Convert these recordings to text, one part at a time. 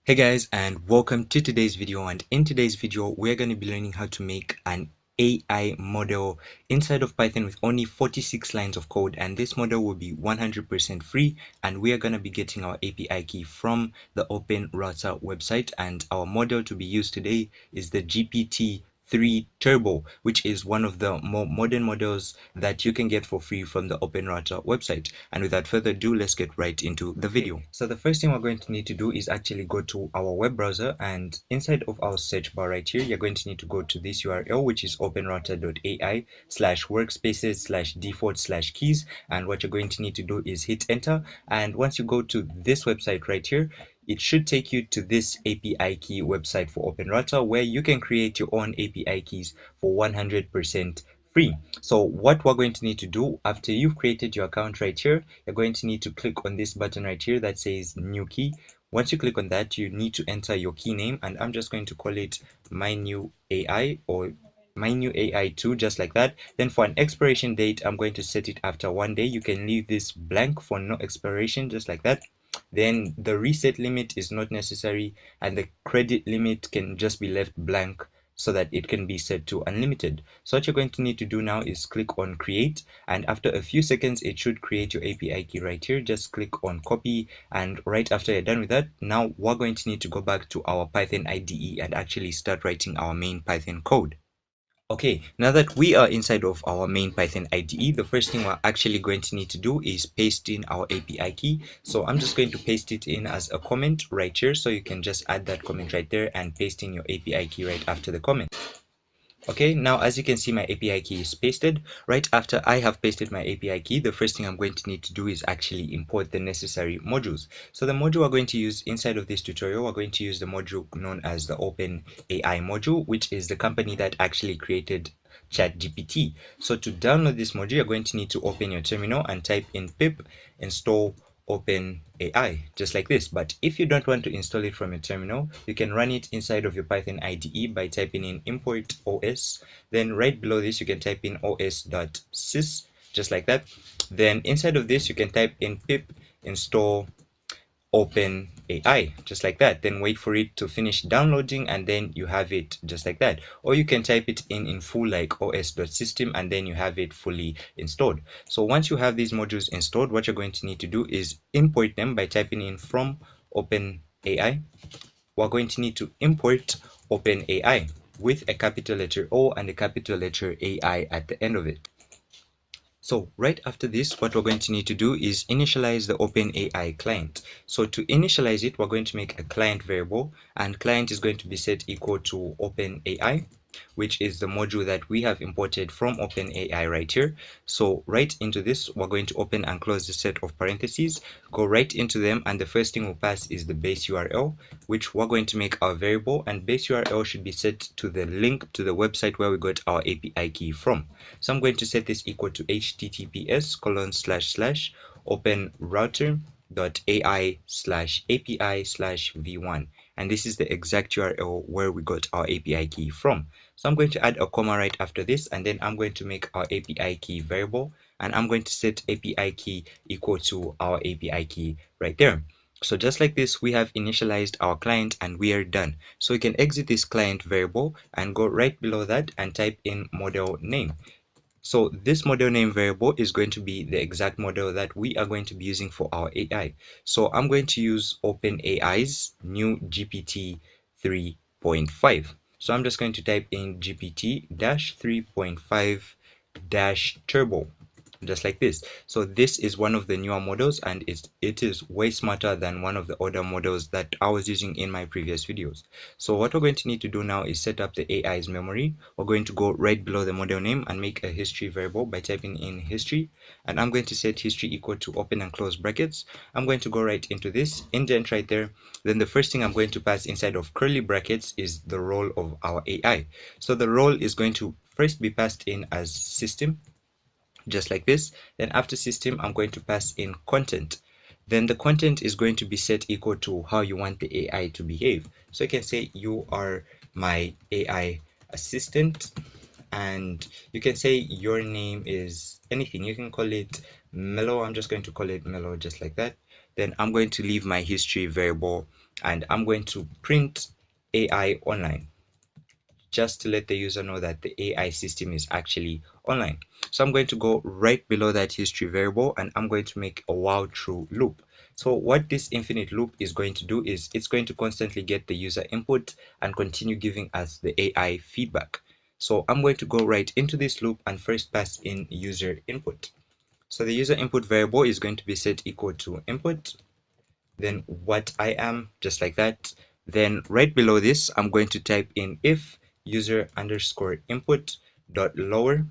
Hey guys, and welcome to today's video. And in today's video we're going to be learning how to make an AI model inside of Python with only 46 lines of code, and this model will be 100% free, and we are going to be getting our API key from the OpenRouter website. And our model to be used today is the GPT-3 Turbo, which is one of the more modern models that you can get for free from the OpenRouter website. And without further ado, let's get right into the video. So the first thing we're going to need to do is actually go to our web browser, and inside of our search bar right here, you're going to need to go to this URL, which is openrouter.ai/workspaces/default/keys. And what you're going to need to do is hit enter. And once you go to this website right here, it should take you to this API key website for OpenRouter, where you can create your own API keys for 100% free. So what we're going to need to do after you've created your account right here, you're going to need to click on this button right here that says new key. Once you click on that, you need to enter your key name, and I'm just going to call it my new AI or my new AI2, just like that. Then for an expiration date, I'm going to set it after 1 day. You can leave this blank for no expiration, just like that. Then the reset limit is not necessary, and the credit limit can just be left blank so that it can be set to unlimited. So what you're going to need to do now is click on create, and after a few seconds it should create your API key right here. Just click on copy, and right after you're done with that, now we're going to need to go back to our Python IDE and actually start writing our main Python code. Okay, now that we are inside of our main Python IDE, the first thing we're actually going to need to do is paste in our API key. So I'm just going to paste it in as a comment right here. So you can just add that comment right there and paste in your API key right after the comment. Okay, now as you can see, my API key is pasted. Right after I have pasted my API key, the first thing I'm going to need to do is actually import the necessary modules. So the module we're going to use inside of this tutorial, we're going to use the module known as the OpenAI module, which is the company that actually created ChatGPT. So to download this module, you're going to need to open your terminal and type in pip install OpenAI, just like this. But if you don't want to install it from your terminal, you can run it inside of your Python IDE by typing in import OS. Then right below this, you can type in os.sys, just like that. Then inside of this, you can type in pip install OpenAI, just like that. Then wait for it to finish downloading, and then you have it just like that. Or you can type it in full like os.system, and then you have it fully installed. So once you have these modules installed, what you're going to need to do is import them by typing in from OpenAI. We're going to need to import OpenAI with a capital letter O and a capital letter AI at the end of it. So right after this, what we're going to need to do is initialize the OpenAI client. So to initialize it, we're going to make a client variable, and client is going to be set equal to OpenAI, which is the module that we have imported from OpenAI right here. So right into this, we're going to open and close the set of parentheses, go right into them, and the first thing we'll pass is the base URL, which we're going to make our variable, and base URL should be set to the link to the website where we got our API key from. So I'm going to set this equal to https://openrouter.ai/api/v1, and this is the exact URL where we got our API key from. So I'm going to add a comma right after this, and then I'm going to make our API key variable, and I'm going to set API key equal to our API key right there. So just like this, we have initialized our client and we are done. So we can exit this client variable and go right below that and type in model name. So this model name variable is going to be the exact model that we are going to be using for our AI. So I'm going to use OpenAI's new GPT 3.5. So I'm just going to type in GPT-3.5-turbo, just like this. So this is one of the newer models, and it is way smarter than one of the older models that I was using in my previous videos. So what we're going to need to do now is set up the AI's memory. We're going to go right below the model name and make a history variable by typing in history, and I'm going to set history equal to open and close brackets. I'm going to go right into this, indent right there. Then the first thing I'm going to pass inside of curly brackets is the role of our AI. So the role is going to first be passed in as system, just like this. Then after system, I'm going to pass in content. Then the content is going to be set equal to how you want the AI to behave. So you can say you are my AI assistant, and you can say your name is anything. You can call it Mellow. I'm just going to call it Mellow, just like that. Then I'm going to leave my history variable and I'm going to print AI online, just to let the user know that the AI system is actually online. So I'm going to go right below that history variable, and I'm going to make a while true loop. So what this infinite loop is going to do is it's going to constantly get the user input and continue giving us the AI feedback. So I'm going to go right into this loop and first pass in user input. So the user input variable is going to be set equal to input, then what I am, just like that. Then right below this, I'm going to type in if user underscore input dot lower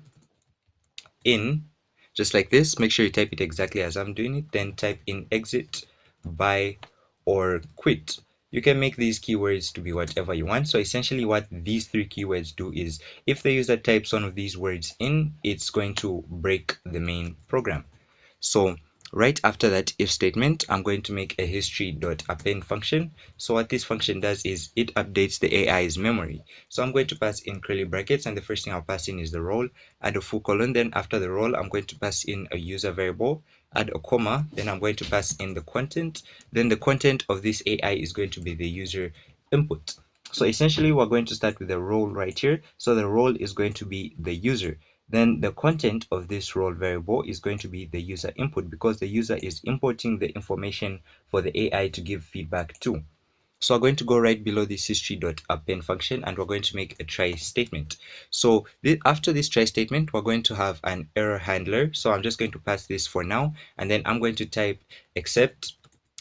in, just like this. Make sure you type it exactly as I'm doing it. Then type in exit, buy, or quit. You can make these keywords to be whatever you want. So essentially what these three keywords do is if the user types one of these words in, it's going to break the main program. So right after that if statement, I'm going to make a history.append function. So what this function does is it updates the AI's memory. So I'm going to pass in curly brackets, and the first thing I'll pass in is the role, add a full colon. Then after the role, I'm going to pass in a user variable, add a comma, then I'm going to pass in the content. Then the content of this AI is going to be the user input. So essentially we're going to start with the role right here. So the role is going to be the user. Then the content of this role variable is going to be the user input, because the user is importing the information for the AI to give feedback to. So we're going to go right below this history.append function, and we're going to make a try statement. So after this try statement, we're going to have an error handler. So I'm just going to pass this for now, and then I'm going to type except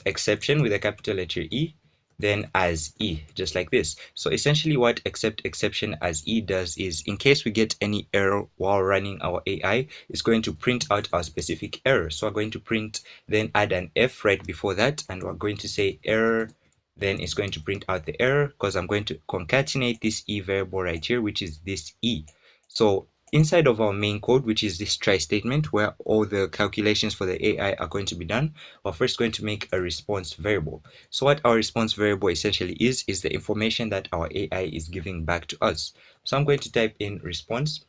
exception with a capital letter E, then as E, just like this. So essentially what except exception as E does is, in case we get any error while running our AI, it's going to print out our specific error. So we're going to print, then add an F right before that, and we're going to say error, then it's going to print out the error, because I'm going to concatenate this E variable right here, which is this E. So inside of our main code, which is this try statement where all the calculations for the AI are going to be done, we're first going to make a response variable. So what our response variable essentially is the information that our AI is giving back to us. So I'm going to type in response,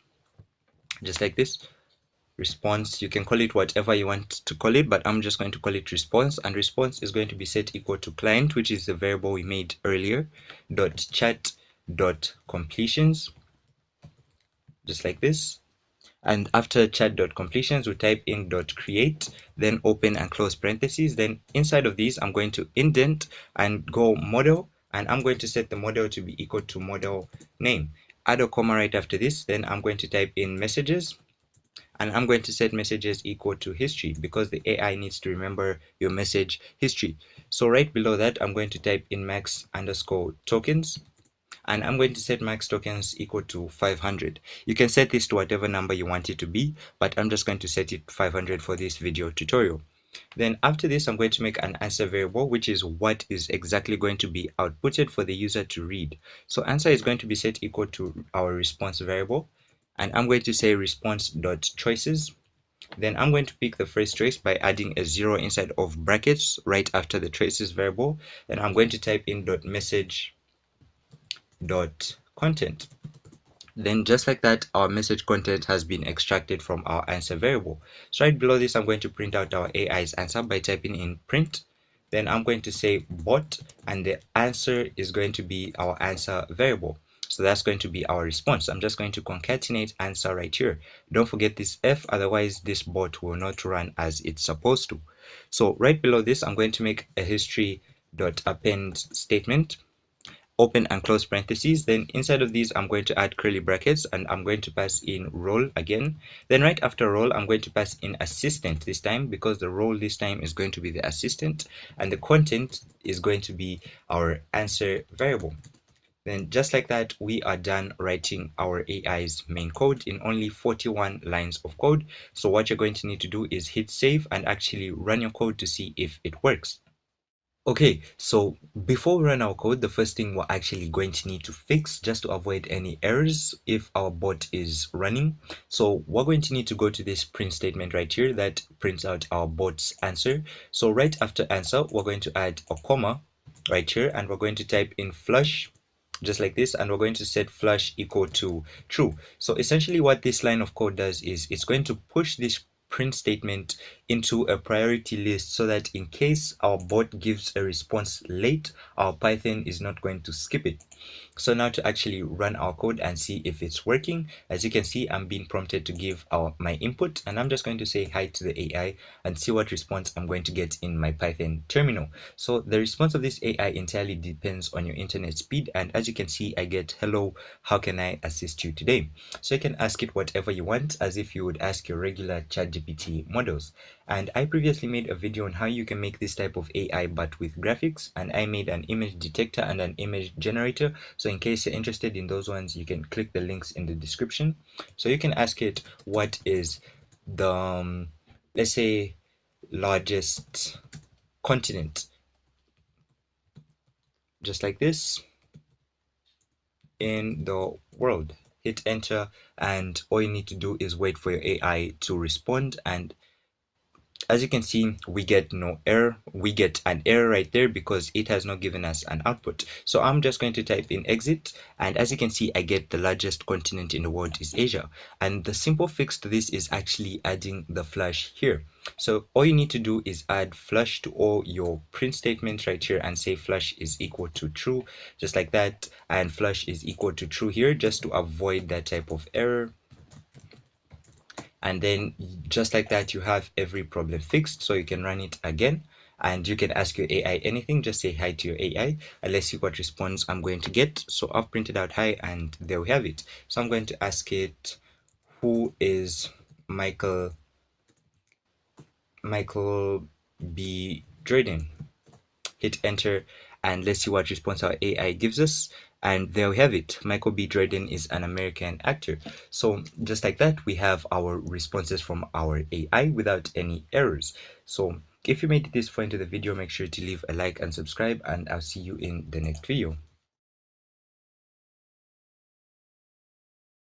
just like this. Response, you can call it whatever you want to call it, but I'm just going to call it response, and response is going to be set equal to client, which is the variable we made earlier, dot chat dot completions, just like this. And after chat.completions, we type in .create, then open and close parentheses. Then inside of these, I'm going to indent and go model, and I'm going to set the model to be equal to model name. Add a comma right after this, then I'm going to type in messages, and I'm going to set messages equal to history, because the AI needs to remember your message history. So right below that, I'm going to type in max underscore tokens, and I'm going to set max tokens equal to 500. You can set this to whatever number you want it to be, but I'm just going to set it 500 for this video tutorial. Then after this, I'm going to make an answer variable, which is what is exactly going to be outputted for the user to read. So answer is going to be set equal to our response variable, and I'm going to say response.choices. Then I'm going to pick the first choice by adding a 0 inside of brackets right after the choices variable. Then I'm going to type in .message content. Then just like that, our message content has been extracted from our answer variable. So right below this, I'm going to print out our AI's answer by typing in print. Then I'm going to say bot, and the answer is going to be our answer variable. So that's going to be our response. I'm just going to concatenate answer right here. Don't forget this F, otherwise this bot will not run as it's supposed to. So right below this, I'm going to make a history.append statement, open and close parentheses. Then inside of these, I'm going to add curly brackets, and I'm going to pass in role again. Then right after role, I'm going to pass in assistant this time, because the role this time is going to be the assistant, and the content is going to be our answer variable. Then just like that, we are done writing our AI's main code in only 41 lines of code. So what you're going to need to do is hit save and actually run your code to see if it works. Okay, so before we run our code, the first thing we're actually going to need to fix, just to avoid any errors if our bot is running. So we're going to need to go to this print statement right here that prints out our bot's answer. So right after answer, we're going to add a comma right here, and we're going to type in flush, just like this, and we're going to set flush equal to true. So essentially what this line of code does is it's going to push this print statement into a priority list so that in case our bot gives a response late, our Python is not going to skip it. So now to actually run our code and see if it's working, as you can see, I'm being prompted to give my input, and I'm just going to say hi to the AI and see what response I'm going to get in my Python terminal. So the response of this AI entirely depends on your internet speed, and as you can see, I get hello, how can I assist you today? So you can ask it whatever you want as if you would ask your regular ChatGPT models. And I previously made a video on how you can make this type of AI but with graphics, and I made an image detector and an image generator. So in case you're interested in those ones, you can click the links in the description. So you can ask it what is the let's say largest continent, just like this, in the world. Hit enter, and all you need to do is wait for your AI to respond. And as you can see, we get no error. We get an error right there because it has not given us an output. So I'm just going to type in exit, and as you can see, I get the largest continent in the world is Asia. And the simple fix to this is actually adding the flash here. So all you need to do is add flash to all your print statements right here and say flash is equal to true, just like that, and flash is equal to true here, just to avoid that type of error. And then just like that, you have every problem fixed. So you can run it again, and you can ask your AI anything. Just say hi to your AI and let's see what response I'm going to get. So I've printed out hi, and there we have it. So I'm going to ask it, who is Michael B. Jordan? Hit enter, and let's see what response our AI gives us. And there we have it. Michael B. Jordan is an American actor. So just like that, we have our responses from our AI without any errors. So if you made it this far into the video, make sure to leave a like and subscribe, and I'll see you in the next video.